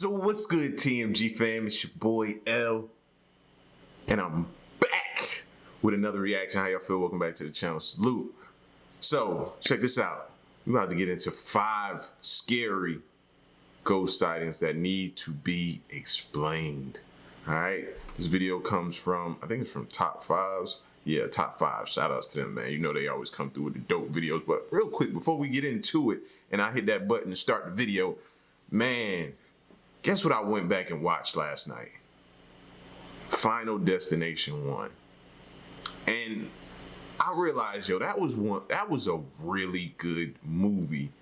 So what's good, TMG fam? It's your boy L, and I'm back with another reaction. How y'all feel? Welcome back to the channel. Salute. So check this out. We're about to get into 5 scary ghost sightings that need to be explained. All right. This video comes from, I think it's from Top 5s. Yeah, Top 5. Shout outs to them, man. You know they always come through with the dope videos. But real quick, before we get into it, and I hit that button to start the video, man, guess what I went back and watched last night? Final Destination 1. And I realized, yo, that was a really good movie.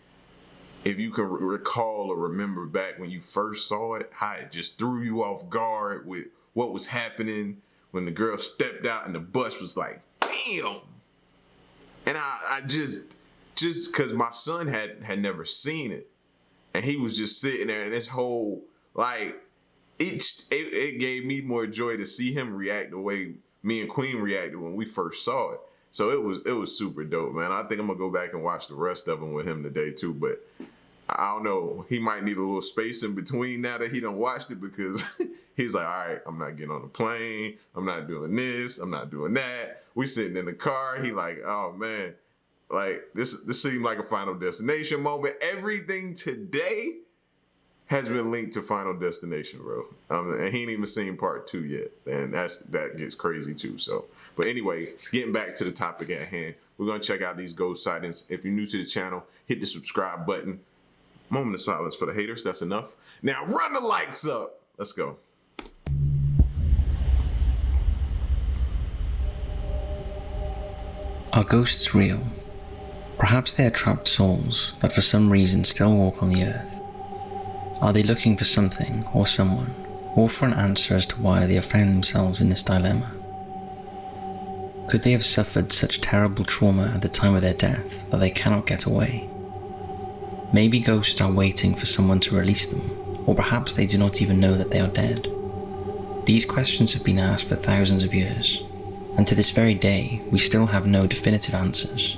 If you can recall or remember back when you first saw it, how it just threw you off guard with what was happening when the girl stepped out and the bus was like, bam! And I just because my son had never seen it, and he was just sitting there, and this whole, like, it gave me more joy to see him react the way me and Queen reacted when we first saw it. So it was super dope, man. I think I'm gonna go back and watch the rest of them with him today too, but I don't know. He might need a little space in between now that he done watched it, because he's like, all right, I'm not getting on the plane. I'm not doing this. I'm not doing that. We sitting in the car. He like, oh man, like this seemed like a Final Destination moment. Everything today has been linked to Final Destination, bro. And he ain't even seen part 2 yet. And that gets crazy too. So, but anyway, getting back to the topic at hand, we're gonna check out these ghost sightings. If you're new to the channel, hit the subscribe button. Moment of silence for the haters. That's enough. Now run the lights up. Let's go. Are ghosts real? Perhaps they are trapped souls that for some reason still walk on the earth. Are they looking for something or someone, or for an answer as to why they have found themselves in this dilemma? Could they have suffered such terrible trauma at the time of their death that they cannot get away? Maybe ghosts are waiting for someone to release them, or perhaps they do not even know that they are dead. These questions have been asked for thousands of years, and to this very day, we still have no definitive answers.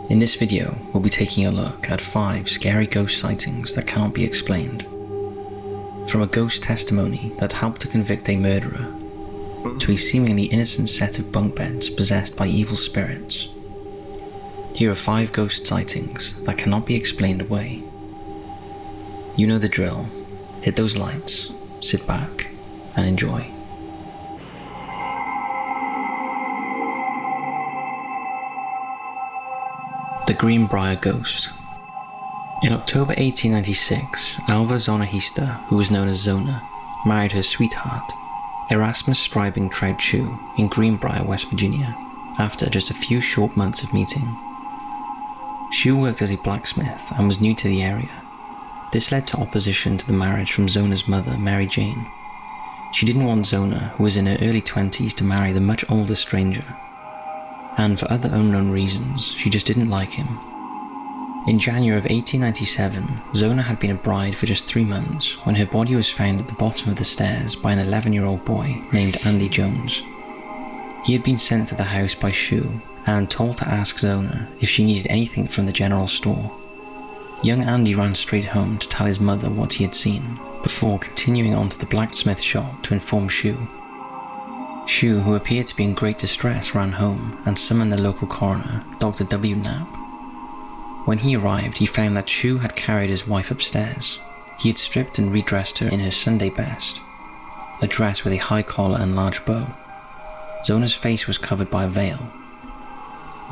In this video, we'll be taking a look at 5 scary ghost sightings that cannot be explained. From a ghost testimony that helped to convict a murderer, to a seemingly innocent set of bunk beds possessed by evil spirits. Here are 5 ghost sightings that cannot be explained away. You know the drill. Hit those lights, sit back, and enjoy. The Greenbrier Ghost. In October 1896, Alva Zonahista, who was known as Zona, married her sweetheart, Erasmus Stribing Trout Chew, in Greenbrier, West Virginia, after just a few short months of meeting. Chew worked as a blacksmith and was new to the area. This led to opposition to the marriage from Zona's mother, Mary Jane. She didn't want Zona, who was in her early 20s, to marry the much older stranger. And for other unknown reasons, she just didn't like him. In January of 1897, Zona had been a bride for just 3 months when her body was found at the bottom of the stairs by an 11-year-old boy named Andy Jones. He had been sent to the house by Chew and told to ask Zona if she needed anything from the general store. Young Andy ran straight home to tell his mother what he had seen, before continuing on to the blacksmith shop to inform Chew. Chew, who appeared to be in great distress, ran home and summoned the local coroner, Dr. W. Knapp. When he arrived, he found that Chew had carried his wife upstairs. He had stripped and redressed her in her Sunday best, a dress with a high collar and large bow. Zona's face was covered by a veil.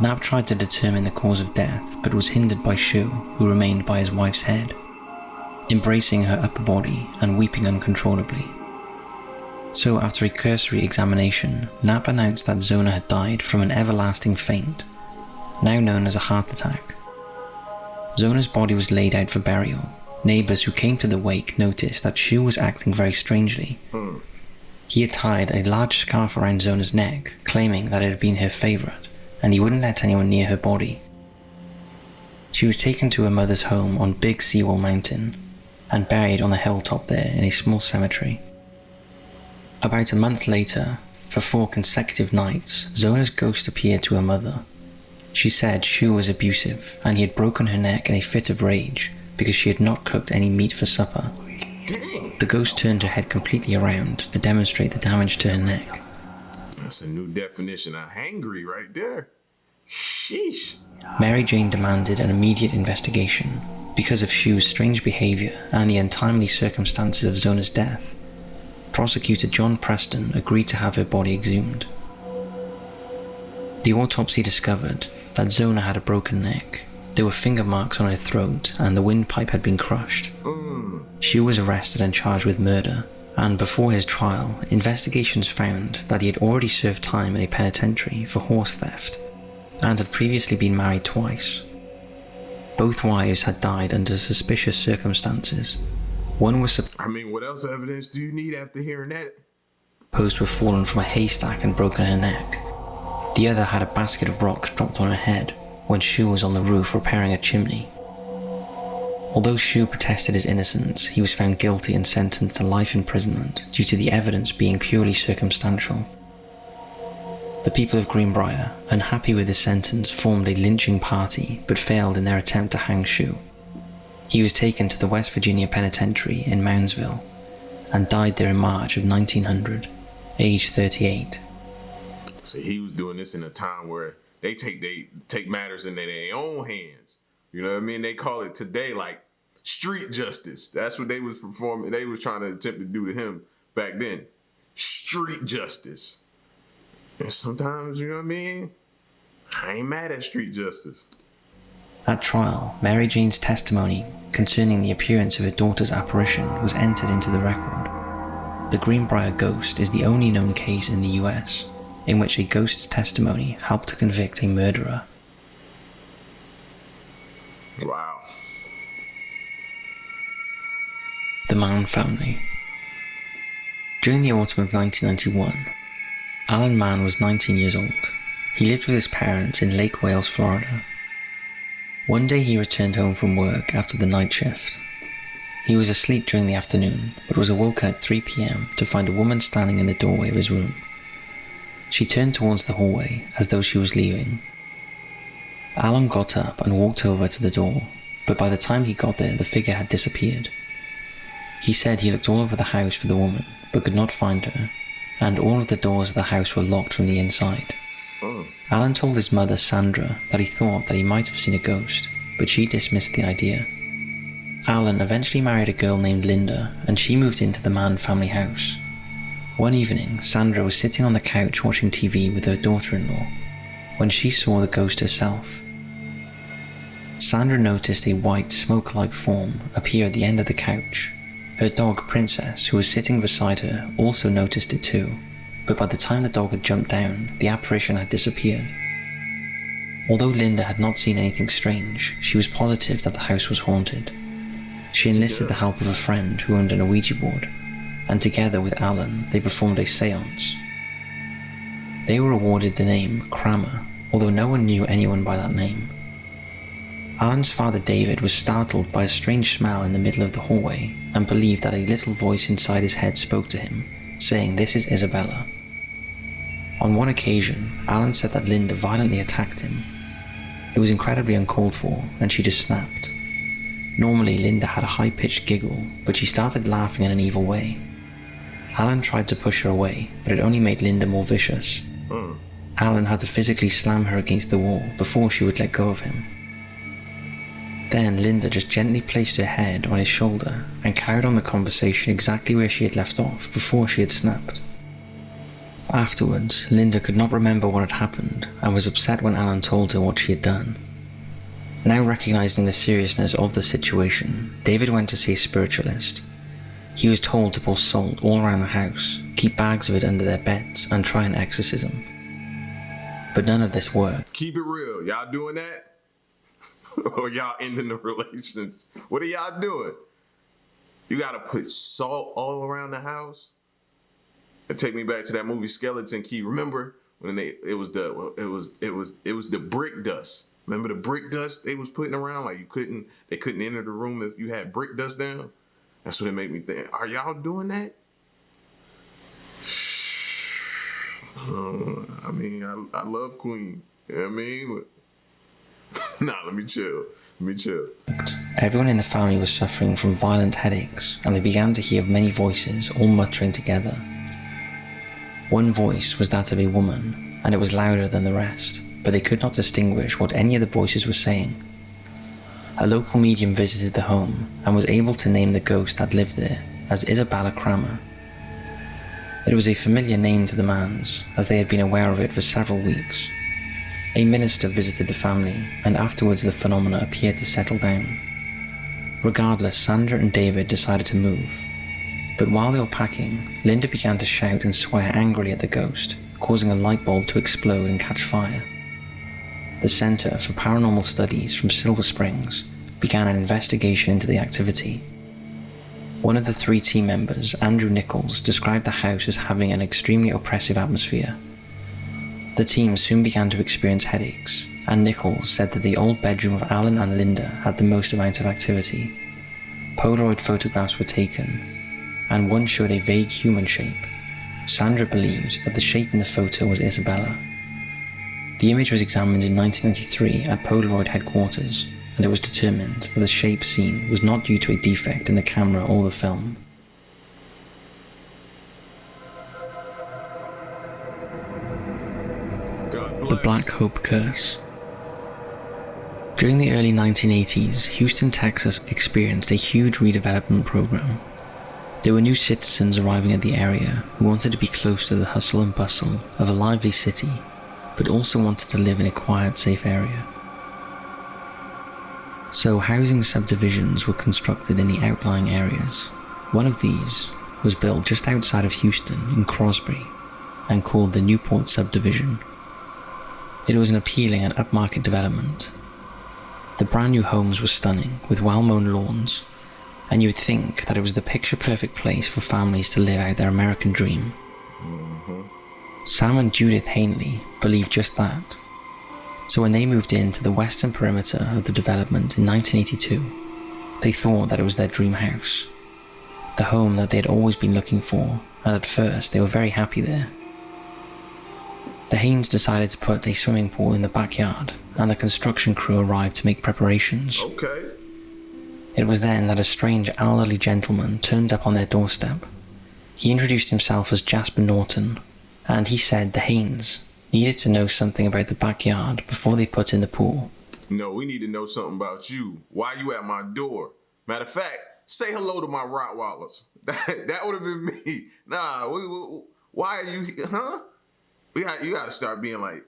Knapp tried to determine the cause of death, but was hindered by Chew, who remained by his wife's head, embracing her upper body and weeping uncontrollably. So after a cursory examination, Knapp announced that Zona had died from an everlasting faint, now known as a heart attack. Zona's body was laid out for burial. Neighbors who came to the wake noticed that Chew was acting very strangely. He had tied a large scarf around Zona's neck, claiming that it had been her favorite, and he wouldn't let anyone near her body. She was taken to her mother's home on Big Sewell Mountain, and buried on a hilltop there in a small cemetery. About a month later, for 4 consecutive nights, Zona's ghost appeared to her mother. She said Chew was abusive, and he had broken her neck in a fit of rage because she had not cooked any meat for supper. Dang. The ghost turned her head completely around to demonstrate the damage to her neck. That's a new definition of hangry right there. Sheesh. Mary Jane demanded an immediate investigation because of Shu's strange behavior and the untimely circumstances of Zona's death. Prosecutor John Preston agreed to have her body exhumed. The autopsy discovered that Zona had a broken neck. There were finger marks on her throat and the windpipe had been crushed. Shu was arrested and charged with murder, and before his trial, investigations found that he had already served time in a penitentiary for horse theft and had previously been married twice. Both wives had died under suspicious circumstances. One was What else evidence do you need after hearing that? supposed to have fallen from a haystack and broken her neck. The other had a basket of rocks dropped on her head when Shu was on the roof repairing a chimney. Although Shu protested his innocence, he was found guilty and sentenced to life imprisonment due to the evidence being purely circumstantial. The people of Greenbrier, unhappy with his sentence, formed a lynching party but failed in their attempt to hang Shu. He was taken to the West Virginia Penitentiary in Moundsville and died there in March of 1900, aged 38. So he was doing this in a time where they take matters in their own hands. You know what I mean? They call it today like street justice. That's what they was performing. They was trying to attempt to do to him back then. Street justice. And sometimes, you know what I mean? I ain't mad at street justice. At trial, Mary Jane's testimony concerning the appearance of her daughter's apparition was entered into the record. The Greenbrier Ghost is the only known case in the US in which a ghost's testimony helped to convict a murderer. Wow. The Mann Family. During the autumn of 1991, Alan Mann was 19 years old. He lived with his parents in Lake Wales, Florida. One day he returned home from work after the night shift. He was asleep during the afternoon, but was awoken at 3 p.m. to find a woman standing in the doorway of his room. She turned towards the hallway as though she was leaving. Alan got up and walked over to the door, but by the time he got there, the figure had disappeared. He said he looked all over the house for the woman, but could not find her, and all of the doors of the house were locked from the inside. Alan told his mother, Sandra, that he thought that he might have seen a ghost, but she dismissed the idea. Alan eventually married a girl named Linda, and she moved into the Mann family house. One evening, Sandra was sitting on the couch watching TV with her daughter-in-law when she saw the ghost herself. Sandra noticed a white, smoke-like form appear at the end of the couch. Her dog, Princess, who was sitting beside her, also noticed it too, but by the time the dog had jumped down, the apparition had disappeared. Although Linda had not seen anything strange, she was positive that the house was haunted. She enlisted the help of a friend who owned an Ouija board, and together with Alan, they performed a seance. They were awarded the name Kramer, although no one knew anyone by that name. Alan's father David was startled by a strange smell in the middle of the hallway and believed that a little voice inside his head spoke to him, saying, "This is Isabella." On one occasion, Alan said that Linda violently attacked him. It was incredibly uncalled for, and she just snapped. Normally, Linda had a high-pitched giggle, but she started laughing in an evil way. Alan tried to push her away, but it only made Linda more vicious. Alan had to physically slam her against the wall before she would let go of him. Then Linda just gently placed her head on his shoulder and carried on the conversation exactly where she had left off before she had snapped. Afterwards, Linda could not remember what had happened and was upset when Alan told her what she had done. Now recognizing the seriousness of the situation, David went to see a spiritualist. He was told to pour salt all around the house, keep bags of it under their beds, and try an exorcism. But none of this worked. Keep it real. Y'all doing that? Or y'all ending the relations? What are y'all doing? You gotta put salt all around the house? It take me back to that movie Skeleton Key. Remember when it was the brick dust. Remember the brick dust they was putting around? Like they couldn't enter the room if you had brick dust down? That's what it made me think. Are y'all doing that? I love Queen. You know what I mean? But Nah, let me chill. Everyone in the family was suffering from violent headaches, and they began to hear many voices all muttering together. One voice was that of a woman, and it was louder than the rest, but they could not distinguish what any of the voices were saying. A local medium visited the home and was able to name the ghost that lived there as Isabella Cramer. It was a familiar name to the Manns, as they had been aware of it for several weeks. A minister visited the family, and afterwards the phenomena appeared to settle down. Regardless, Sandra and David decided to move. But while they were packing, Linda began to shout and swear angrily at the ghost, causing a light bulb to explode and catch fire. The Center for Paranormal Studies from Silver Springs began an investigation into the activity. One of the 3 team members, Andrew Nichols, described the house as having an extremely oppressive atmosphere. The team soon began to experience headaches, and Nichols said that the old bedroom of Alan and Linda had the most amount of activity. Polaroid photographs were taken, and one showed a vague human shape. Sandra believes that the shape in the photo was Isabella. The image was examined in 1993 at Polaroid headquarters, and it was determined that the shape seen was not due to a defect in the camera or the film. The Black Hope Curse. During the early 1980s, Houston, Texas experienced a huge redevelopment program. There were new citizens arriving at the area who wanted to be close to the hustle and bustle of a lively city, but also wanted to live in a quiet, safe area. So housing subdivisions were constructed in the outlying areas. One of these was built just outside of Houston in Crosby and called the Newport Subdivision. It was an appealing and upmarket development. The brand new homes were stunning, with well-mown lawns, and you would think that it was the picture-perfect place for families to live out their American dream. Sam and Judith Hanley believed just that. So when they moved into the western perimeter of the development in 1982, they thought that it was their dream house, the home that they had always been looking for, and at first they were very happy there. The Haynes decided to put a swimming pool in the backyard, and the construction crew arrived to make preparations. Okay. It was then that a strange elderly gentleman turned up on their doorstep. He introduced himself as Jasper Norton, and he said the Haynes needed to know something about the backyard before they put in the pool. No, we need to know something about you. Why you at my door? Matter of fact, say hello to my Rottweilers. That would have been me. Nah, why are you, huh? You got to start being like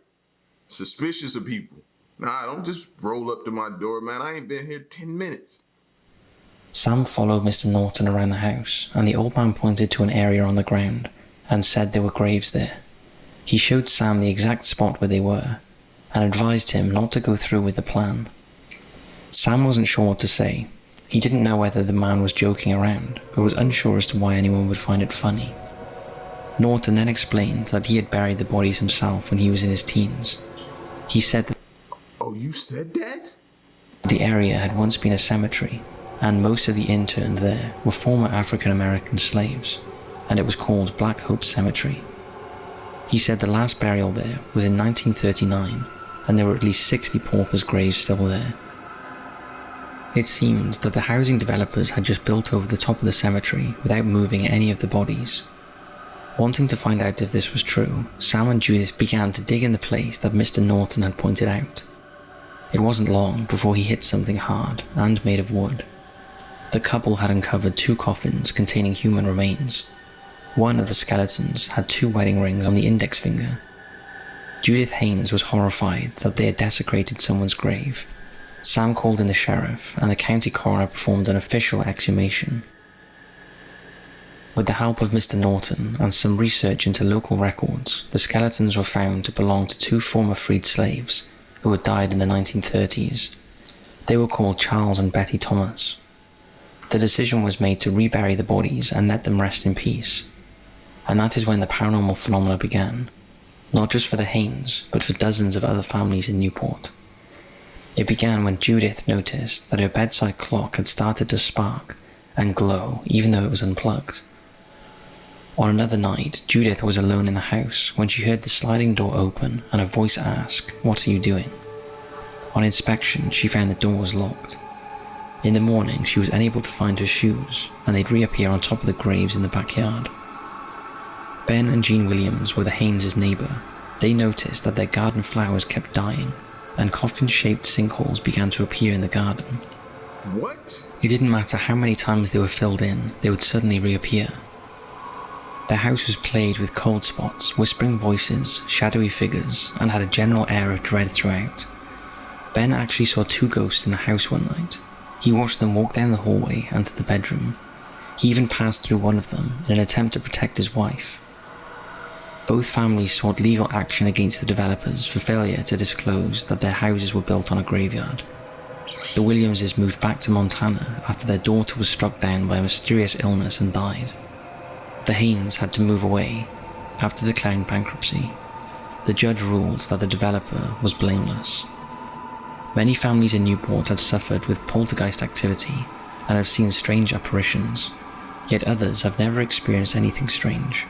suspicious of people. Nah, don't just roll up to my door, man. I ain't been here 10 minutes. Sam followed Mr. Norton around the house, and the old man pointed to an area on the ground and said there were graves there. He showed Sam the exact spot where they were, and advised him not to go through with the plan. Sam wasn't sure what to say. He didn't know whether the man was joking around, but was unsure as to why anyone would find it funny. Norton then explained that he had buried the bodies himself when he was in his teens. He said that Oh, you said that? the area had once been a cemetery, and most of the interned there were former African American slaves, and it was called Black Hope Cemetery. He said the last burial there was in 1939, and there were at least 60 paupers' graves still there. It seems that the housing developers had just built over the top of the cemetery without moving any of the bodies. Wanting to find out if this was true, Sam and Judith began to dig in the place that Mr. Norton had pointed out. It wasn't long before he hit something hard and made of wood. The couple had uncovered 2 coffins containing human remains. One of the skeletons had 2 wedding rings on the index finger. Judith Haynes was horrified that they had desecrated someone's grave. Sam called in the sheriff, and the county coroner performed an official exhumation. With the help of Mr. Norton and some research into local records, the skeletons were found to belong to 2 former freed slaves who had died in the 1930s. They were called Charles and Betty Thomas. The decision was made to rebury the bodies and let them rest in peace. And that is when the paranormal phenomena began, not just for the Haynes, but for dozens of other families in Newport. It began when Judith noticed that her bedside clock had started to spark and glow even though it was unplugged. On another night, Judith was alone in the house when she heard the sliding door open and a voice ask, "What are you doing?" On inspection, she found the door was locked. In the morning, she was unable to find her shoes, and they'd reappear on top of the graves in the backyard. Ben and Jean Williams were the Haynes' neighbour. They noticed that their garden flowers kept dying, and coffin-shaped sinkholes began to appear in the garden. What? It didn't matter how many times they were filled in, they would suddenly reappear. Their house was plagued with cold spots, whispering voices, shadowy figures, and had a general air of dread throughout. Ben actually saw 2 ghosts in the house one night. He watched them walk down the hallway and to the bedroom. He even passed through one of them in an attempt to protect his wife. Both families sought legal action against the developers for failure to disclose that their houses were built on a graveyard. The Williamses moved back to Montana after their daughter was struck down by a mysterious illness and died. The Haynes had to move away after declaring bankruptcy. The judge ruled that the developer was blameless. Many families in Newport have suffered with poltergeist activity and have seen strange apparitions, yet others have never experienced anything strange.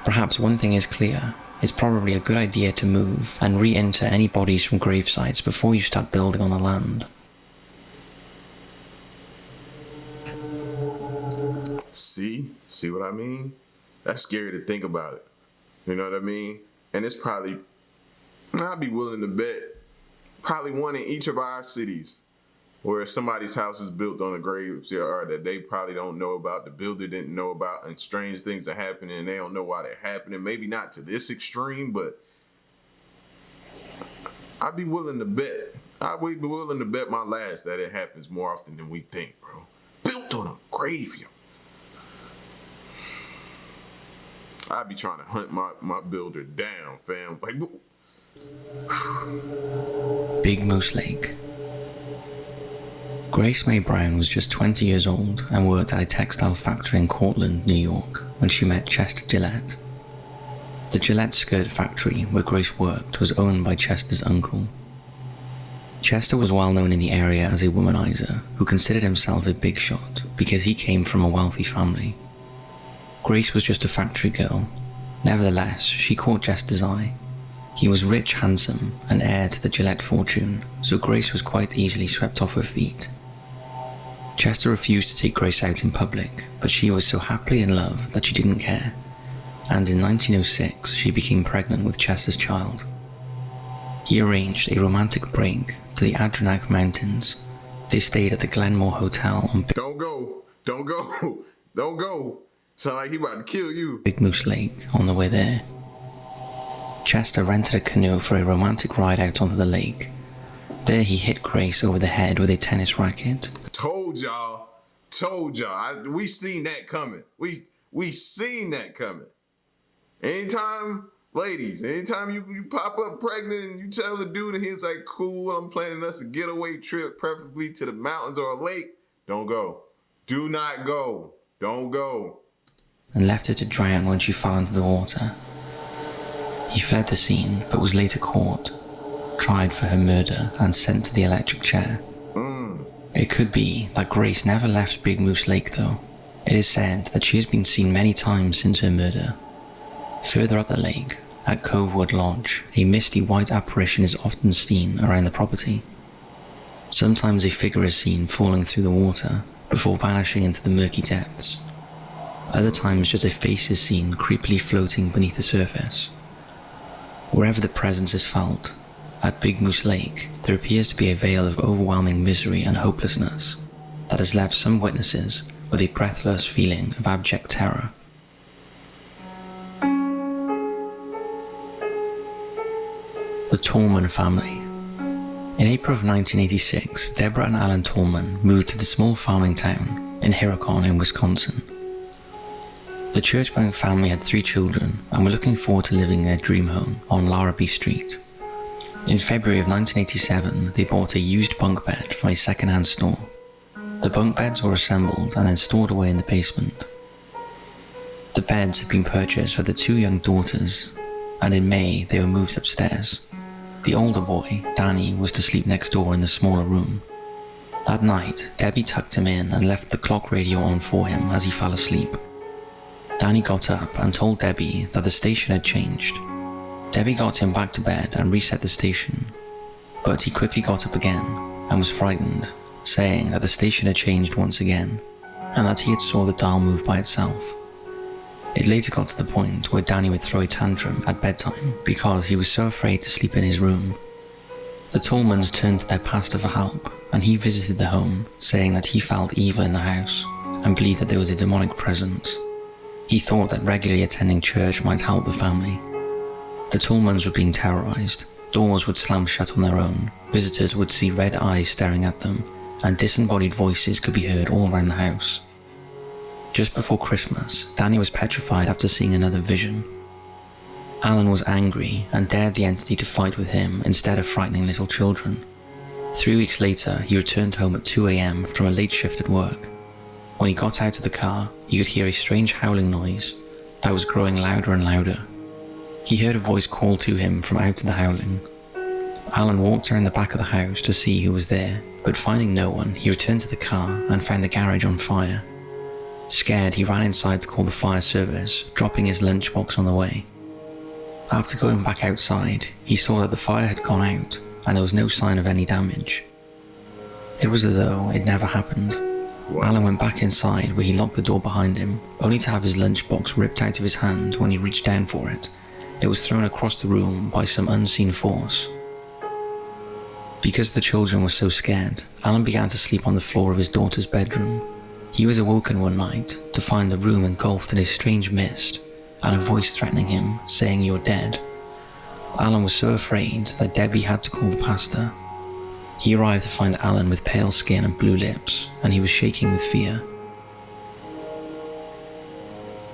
Perhaps one thing is clear: it's probably a good idea to move and re-enter any bodies from grave sites before you start building on the land. See what I mean? That's scary to think about it. You know what I mean? And it's probably, I'd be willing to bet, probably one in each of our cities where somebody's house is built on a graveyard that they probably don't know about, the builder didn't know about, and strange things are happening and they don't know why they're happening. Maybe not to this extreme, but I'd be willing to bet. I'd be willing to bet my last that it happens more often than we think, bro. Built on a graveyard. I'd be trying to hunt my builder down, fam. Like, Big Moose Lake. Grace May Brown was just 20 years old and worked at a textile factory in Cortland, New York, when she met Chester Gillette. The Gillette skirt factory where Grace worked was owned by Chester's uncle. Chester was well known in the area as a womanizer who considered himself a big shot because he came from a wealthy family. Grace was just a factory girl. Nevertheless, she caught Chester's eye. He was rich, handsome, and heir to the Gillette fortune, so Grace was quite easily swept off her feet. Chester refused to take Grace out in public, but she was so happily in love that she didn't care, and in 1906 she became pregnant with Chester's child. He arranged a romantic break to the Adirondack Mountains. They stayed at the Glenmore Hotel on Don't go. Sound like he about to kill you. Big Moose Lake on the way there. Chester rented a canoe for a romantic ride out onto the lake. There he hit Grace over the head with a tennis racket. Told y'all. We seen that coming. We seen that coming. Ladies, anytime you pop up pregnant and you tell the dude and he's like, cool, I'm planning us a getaway trip, preferably to the mountains or a lake, don't go. Do not go. Don't go. And left her to drown when she fell into the water. He fled the scene, but was later caught, tried for her murder, and sent to the electric chair. It could be that Grace never left Big Moose Lake, though. It is said that she has been seen many times since her murder. Further up the lake, at Covewood Lodge, a misty white apparition is often seen around the property. Sometimes a figure is seen falling through the water before vanishing into the murky depths. Other times just a face is seen creepily floating beneath the surface. Wherever the presence is felt, at Big Moose Lake, there appears to be a veil of overwhelming misery and hopelessness that has left some witnesses with a breathless feeling of abject terror. The Tormund Family. In April of 1986, Deborah and Alan Tormund moved to the small farming town in Hirocon in Wisconsin. The church-going family had 3 children and were looking forward to living their dream home on Larrabee Street. In February of 1987, they bought a used bunk bed from a second-hand store. The bunk beds were assembled and then stored away in the basement. The beds had been purchased for the 2 young daughters, and in May they were moved upstairs. The older boy, Danny, was to sleep next door in the smaller room. That night, Debbie tucked him in and left the clock radio on for him as he fell asleep. Danny got up and told Debbie that the station had changed. Debbie got him back to bed and reset the station. but he quickly got up again and was frightened, saying that the station had changed once again and that he had saw the dial move by itself. It later got to the point where Danny would throw a tantrum at bedtime because he was so afraid to sleep in his room. The Tormunds turned to their pastor for help, and he visited the home, saying that he felt evil in the house and believed that there was a demonic presence. He thought that regularly attending church might help the family. The Tormunds were being terrorized. Doors would slam shut on their own, visitors would see red eyes staring at them, and disembodied voices could be heard all around the house. Just before Christmas, Danny was petrified after seeing another vision. Alan was angry and dared the entity to fight with him instead of frightening little children. 3 weeks later, he returned home at 2 a.m. from a late shift at work. When he got out of the car, he could hear a strange howling noise that was growing louder and louder. He heard a voice call to him from out of the howling. Alan walked around the back of the house to see who was there, but finding no one, he returned to the car and found the garage on fire. Scared, he ran inside to call the fire service, dropping his lunchbox on the way. After going back outside, he saw that the fire had gone out and there was no sign of any damage. It was as though it never happened. What? Alan went back inside where he locked the door behind him, only to have his lunchbox ripped out of his hand when he reached down for it. It was thrown across the room by some unseen force. Because the children were so scared, Alan began to sleep on the floor of his daughter's bedroom. He was awoken one night to find the room engulfed in a strange mist and a voice threatening him, saying, "You're dead." Alan was so afraid that Debbie had to call the pastor. He arrived to find Alan with pale skin and blue lips, and he was shaking with fear.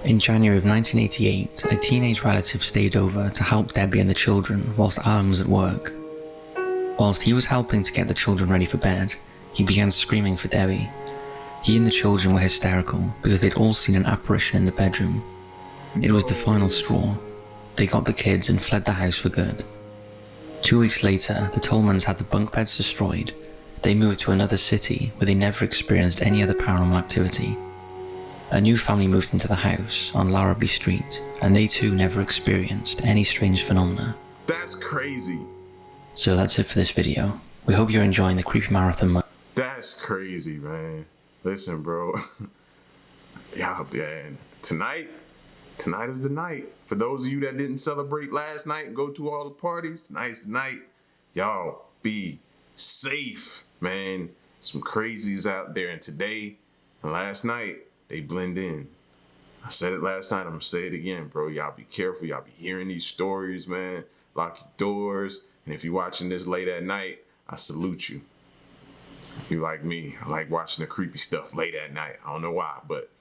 In January of 1988, a teenage relative stayed over to help Debbie and the children whilst Alan was at work. Whilst he was helping to get the children ready for bed, he began screaming for Debbie. He and the children were hysterical because they'd all seen an apparition in the bedroom. It was the final straw. They got the kids and fled the house for good. 2 weeks later, the Tolmans had the bunk beds destroyed. They moved to another city where they never experienced any other paranormal activity. A new family moved into the house on Larrabee Street, and they too never experienced any strange phenomena. That's crazy. So that's it for this video. We hope you're enjoying the Creepy Marathon. That's crazy, man. Listen, bro. Yeah, man. Tonight is the night. For those of you that didn't celebrate last night and go to all the parties, tonight's the night. Y'all be safe, man. Some crazies out there. And today and last night, they blend in. I said it last night, I'm gonna say it again, bro. Y'all be careful. Y'all be hearing these stories, man. Lock your doors. And if you're watching this late at night, I salute you. You like me. I like watching the creepy stuff late at night. I don't know why, but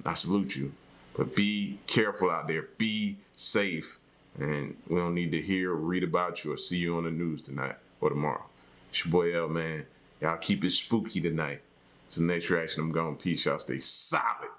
I salute you. But be careful out there. Be safe. And we don't need to hear or read about you or see you on the news tonight or tomorrow. It's your boy L, man. Y'all keep it spooky tonight. Till the next reaction, I'm gone. Peace. Y'all stay solid.